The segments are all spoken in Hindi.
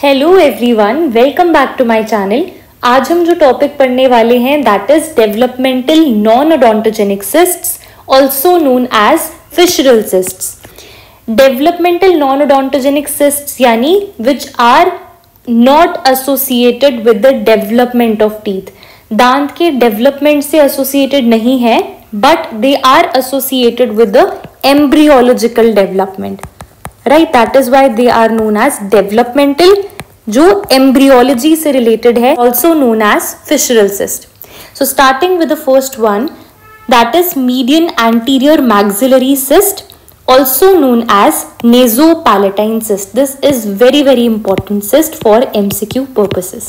Hello everyone, welcome back to my channel. आज हम जो टॉपिक पढ़ने वाले हैं that is developmental non odontogenic cysts, also known as fissural cysts. Developmental non odontogenic cysts यानी which are not associated with the development of teeth, दांत के डेवलपमेंट से एसोसिएटेड नहीं है, but they are associated with the embryological development, right? That is why they are known as developmental, जो एम्ब्रियोलॉजी से रिलेटेड है, also known as fissural cyst. So starting with the first one, that is median anterior maxillary cyst, also known as nasopalatine cyst. This is very important cyst for MCQ purposes.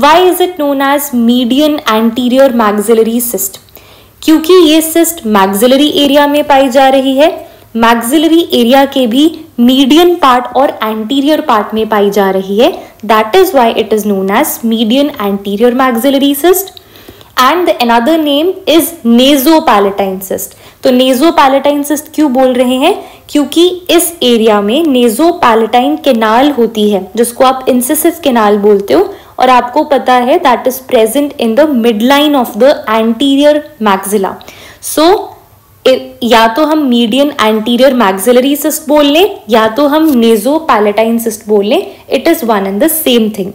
Why is it known as median anterior maxillary cyst? क्योंकि ये cyst maxillary area में पाई जा रही है। maxillary area के भी median part और anterior part में पाई जा रही है। That is why it is known as median anterior maxillary cyst. And the another name is nasopalatine cyst. तो nasopalatine cyst क्यों बोल रहे हैं? क्योंकि इस एरिया में nasopalatine कैनाल होती है, जिसको आप incisive कैनाल बोलते हो, और आपको पता है that is present in the midline of the anterior maxilla. So या तो हम मीडियन एंटीरियर मैक्सिलरी सिस्ट बोल लें या तो हम नेसोपैलेटाइन सिस्ट बोल लें, it is one and the same thing.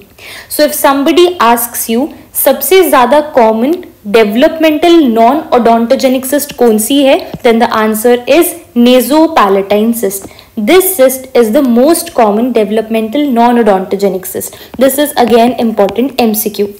So if somebody asks you सबसे ज्यादा common developmental non odontogenic cyst कौन सी है, then the answer is nasopalatine cyst. This cyst is the most common developmental non-odontogenic cyst. This is again important MCQ.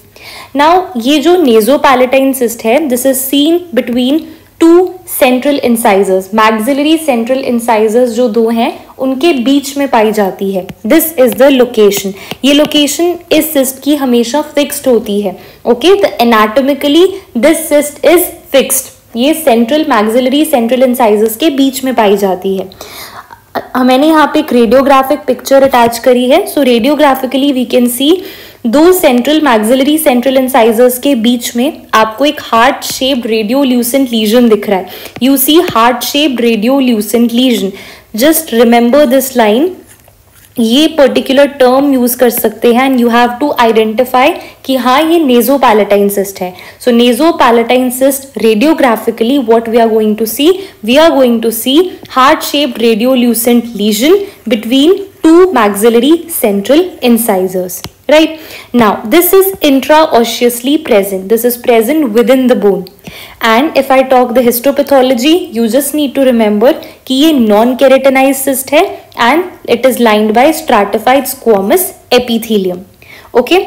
Now ये जो nasopalatal cyst है, this is seen between two central incisors. Maxillary central incisors जो दो हैं उनके बीच में पाई जाती है. This is the location. ये location इस cyst की हमेशा fixed होती है. Okay, the anatomically this cyst is fixed. ये central maxillary central incisors के बीच में पाई जाती है. मैंने यहाँ पे एक रेडियोग्राफिक पिक्चर अटैच करी है. सो रेडियोग्राफिकली वी कैन सी दो सेंट्रल मैक्सिलरी सेंट्रल इंसाइजर्स के बीच में आपको एक हार्ट शेप्ड रेडियोल्यूसेंट लीजन दिख रहा है. You see heart shaped radiolucent lesion. Just remember this line. ये पर्टिकुलर टर्म यूज कर सकते हैं and you have to identify कि हाँ ये नेसोपैलेटाइन सिस्ट है. So nasopalatine cyst radiographically what we are going to see heart shaped radiolucent lesion between two maxillary central incisors. Right? Now this is intraosseously present. This is present within the bone. And if I talk the histopathology, you just need to remember कि ये non-keratinized cyst है and it is lined by stratified squamous epithelium. Okay?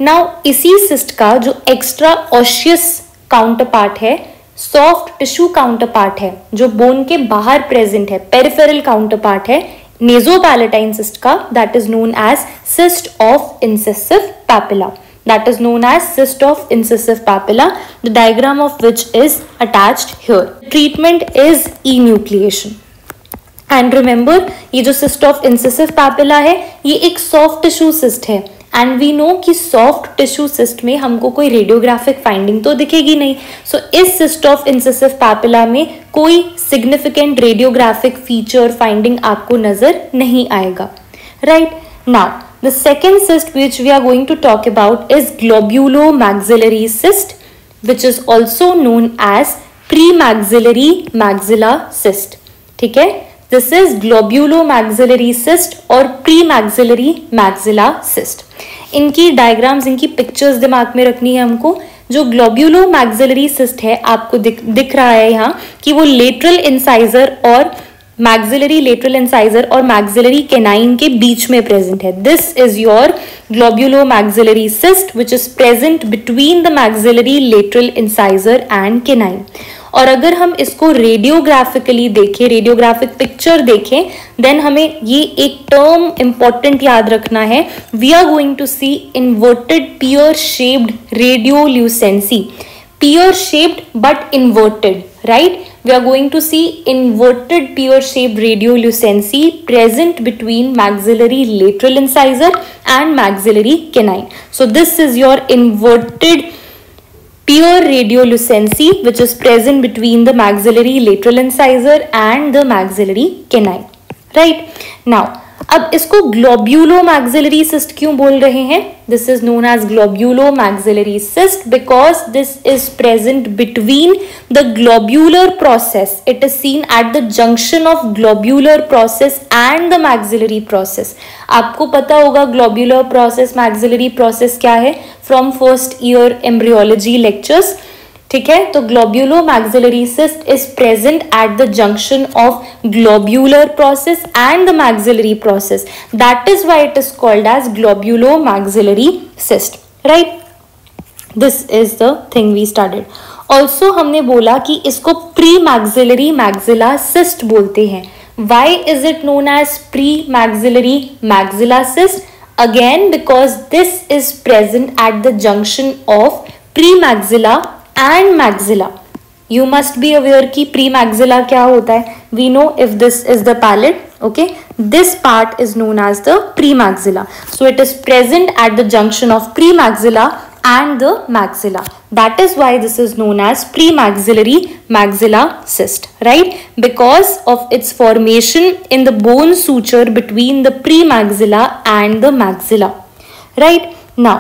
Now इसी cyst का जो extra osseous counterpart है, soft tissue counterpart है, जो bone के बाहर present है, peripheral counterpart है nasopalatal cyst का, that is known as cyst of incisive papilla. That is known as cyst of incisive papilla, the diagram of which is attached here. Treatment is enucleation. And remember, ये जो cyst of incisive papilla है, ये एक soft tissue cyst है. एंड वी नो कि सॉफ्ट टिश्यू सिस्ट में हमको कोई रेडियोग्राफिक फाइंडिंग तो दिखेगी नहीं. सो इस सिस्ट ऑफ इंसिसिव पैपिला में कोई सिग्निफिकेंट रेडियोग्राफिक फीचर फाइंडिंग आपको नजर नहीं आएगा. Right? Now the second cyst which we are going to talk about is globulo maxillary cyst, which is also known as pre maxillary maxilla cyst. ठीक है, this is globulo maxillary cyst और प्री मैक्सिलरी मैक्सिला सिस्ट. इनकी डायग्राम्स, इनकी पिक्चर्स दिमाग में रखनी है हमको. जो ग्लोब्यूलो मैक्सिलरी सिस्ट है आपको दिख रहा है यहाँ कि वो लेटरल इंसाइजर और मैक्सिलरी लेटरल इंसाइजर और मैक्सिलरी कैनाइन के बीच में प्रेजेंट है. This is your globulo maxillary cyst which is present between the maxillary lateral incisor and canine. और अगर हम इसको रेडियोग्राफिकली देखें, रेडियोग्राफिक पिक्चर देखें, देन हमें ये एक टर्म इंपॉर्टेंट याद रखना है. We are going to see inverted pear shaped radiolucency. Pear shaped but inverted, right? We are going to see inverted pear shaped radiolucency present between maxillary lateral incisor and maxillary canine. So this is your inverted pear radiolucency which is present between the maxillary lateral incisor and the maxillary canine. Right? Now अब इसको ग्लोब्यूलो मैक्सिलरी सिस्ट क्यों बोल रहे हैं? This is known as globulo maxillary cyst because this is present between the globular process. It is seen at the junction of globular process and the maxillary process. आपको पता होगा ग्लोब्यूलर प्रोसेस मैक्सिलरी प्रोसेस क्या है from first year embryology lectures. ठीक है, तो globulo maxillary cyst is present at the junction of globular process and the maxillary process. That is why it is called as globulo maxillary cyst. Right, this is the thing we started. Also हमने बोला कि इसको प्री मैक्सिलरी मैक्सिला सिस्ट बोलते हैं. Why is it known as pre maxillary maxilla cyst? Again because this is present at the junction of pre maxilla and maxilla. You must be aware कि pre-maxilla क्या होता है. We know if this is the palate, okay, this part is known as the pre-maxilla. So it is present at the junction of pre-maxilla and the maxilla. That is why this is known as pre-maxillary maxilla cyst, right? Because of its formation in the bone suture between the pre-maxilla and the maxilla, right? Now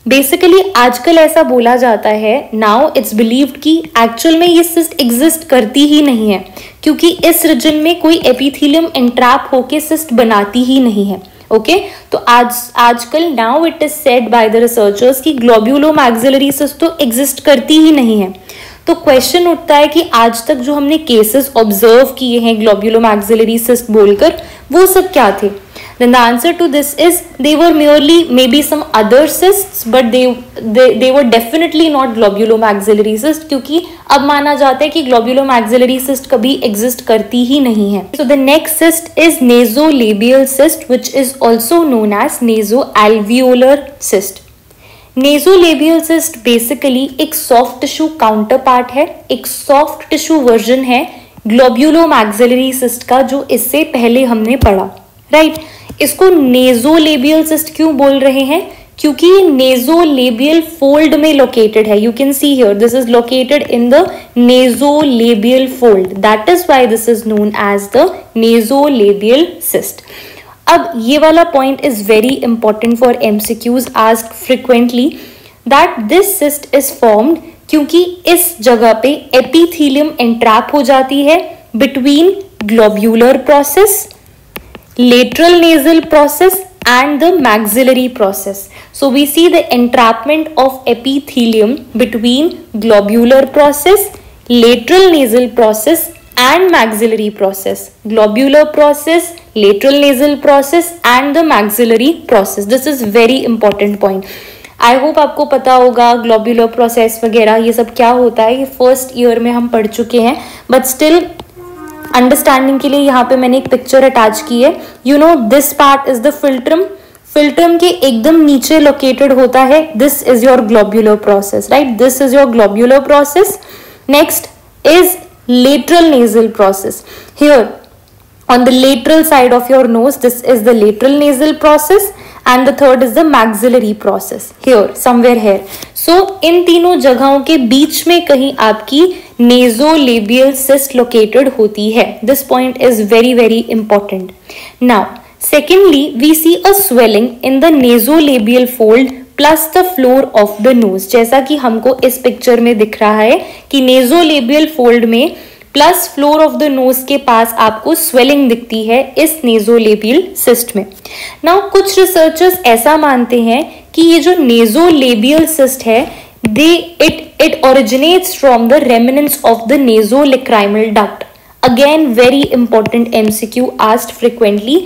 basically आजकल ऐसा बोला जाता है, नाउ इट्स बिलीव्ड कि एक्चुअल में ये सिस्ट एग्जिस्ट करती ही नहीं है क्योंकि इस रीजन में कोई एपिथेलियम एंट्रैप होके सिस्ट बनाती ही नहीं है. ओके, तो आजकल now it is said by the researchers कि ग्लोब्यूलो मैक्सिलरी सिस्ट तो एग्जिस्ट करती ही नहीं है. तो क्वेश्चन उठता है कि आज तक जो हमने केसेस ऑब्जर्व किए हैं ग्लोब्यूलो मैक्सिलरी सिस्ट बोलकर, वो सब क्या थे? Then the answer to this is they were merely maybe some other cysts, but they were definitely not globulomaxillary cyst क्योंकि अब माना जाता है कि globulomaxillary cyst कभी exist करती ही नहीं है. So the next cyst is nasolabial cyst, which is also known as nasoalveolar cyst. Nasolabial cyst basically एक soft tissue counterpart है, एक soft tissue version है globulomaxillary cyst का जो इससे पहले हमने पढ़ा. राइट, इसको नेजोलेबियल सिस्ट क्यों बोल रहे हैं? क्योंकि ये नेजोलेबियल फोल्ड में लोकेटेड है. You can see here this is located in the nasolabial fold. That is why this is known as the nasolabial cyst. अब ये वाला point is very important for MCQs asked frequently that this cyst is formed क्योंकि इस जगह पे एपिथेलियम एंट्रैप हो जाती है between globular process, lateral nasal process and the maxillary process. So we see the entrapment of epithelium between globular process, lateral nasal process and maxillary process. Globular process, lateral nasal process and the maxillary process. This is very important point. I hope आपको पता होगा ग्लोब्यूलर प्रोसेस वगैरह ये सब क्या होता है. ये फर्स्ट ईयर में हम पढ़ चुके हैं, बट स्टिल अंडरस्टैंडिंग के लिए यहाँ पे मैंने एक पिक्चर अटैच की है. You know this part is the philtrum. Philtrum के एकदम नीचे लोकेटेड होता है. This is your globular process, right? This is your globular process. Next is lateral nasal process. Here on the lateral side of your nose, this is the lateral nasal process and the third is the maxillary process here somewhere here. So इन तीनों जगहों के बीच में कहीं आपकी nasolabial cyst located होती है. This point is very very important. Now secondly we see a swelling in the nasolabial fold plus the floor of the nose. जैसा कि हमको इस पिक्चर में दिख रहा है कि nasolabial fold में plus floor of the nose के पास आपको स्वेलिंग दिखती है इस नेजोलेबियल सिस्ट में. नाउ कुछ रिसर्चर्स ऐसा मानते हैं कि ये जो नेजोलेबियल सिस्ट है it originates from the remnants of the nasolacrimal duct. Again very important MCQ asked frequently.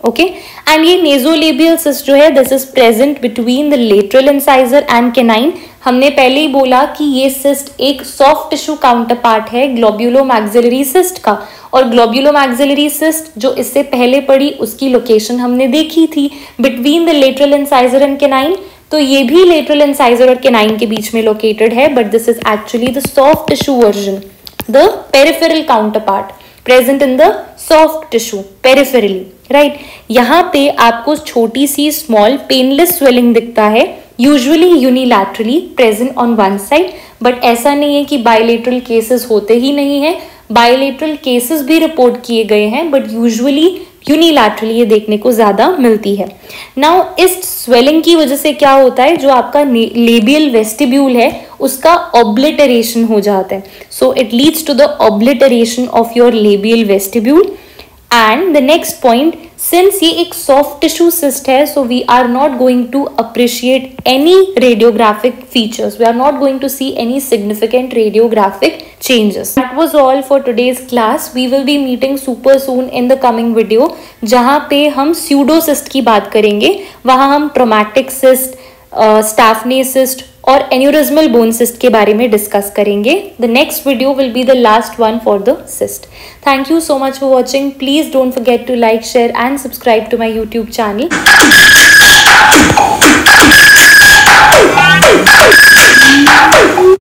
Okay, and ये नेजोलेबियल सिस्ट जो है this is present between the lateral incisor and canine. हमने पहले ही बोला कि ये सिस्ट एक सॉफ्ट टिश्यू काउंटर पार्ट है ग्लोब्यूलो मैक्सिलरी सिस्ट का, और ग्लोब्यूलो मैक्सिलरी सिस्ट जो इससे पहले पड़ी उसकी लोकेशन हमने देखी थी between the lateral incisor and canine. तो ये भी लेटरल इंसाइजर और कैनाइन के बीच में लोकेटेड है, but this is actually the soft tissue version, the peripheral counter part present in the soft tissue peripherally. Right, यहाँ पे आपको छोटी सी स्मॉल पेनलेस स्वेलिंग दिखता है, usually unilaterally present on one side, but ऐसा नहीं है कि बायलेटरल केसेस होते ही नहीं है. बायलेटरल केसेस भी रिपोर्ट किए गए हैं, बट यूजुअली यूनिलैटरली ये देखने को ज्यादा मिलती है। नाउ इस स्वेलिंग की वजह से क्या होता है, जो आपका लेबियल वेस्टिब्यूल है उसका ऑब्लिटरेशन हो जाता है। So it leads to the obliteration of your labial vestibule. And the next point, since ये एक सॉफ्ट टिश्यू सिस्ट है, so we are not going to appreciate any radiographic features, we are not going to see any significant radiographic changes. That was all for today's class. We will be meeting super soon in the coming video, जहाँ पे हम pseudocyst की बात करेंगे। वहाँ हम traumatic cyst, Staphne cyst और aneurysmal bone cyst के बारे में डिस्कस करेंगे। The next video will be the last one for the cyst. Thank you so much for watching. Please don't forget to like, share and subscribe to my YouTube channel.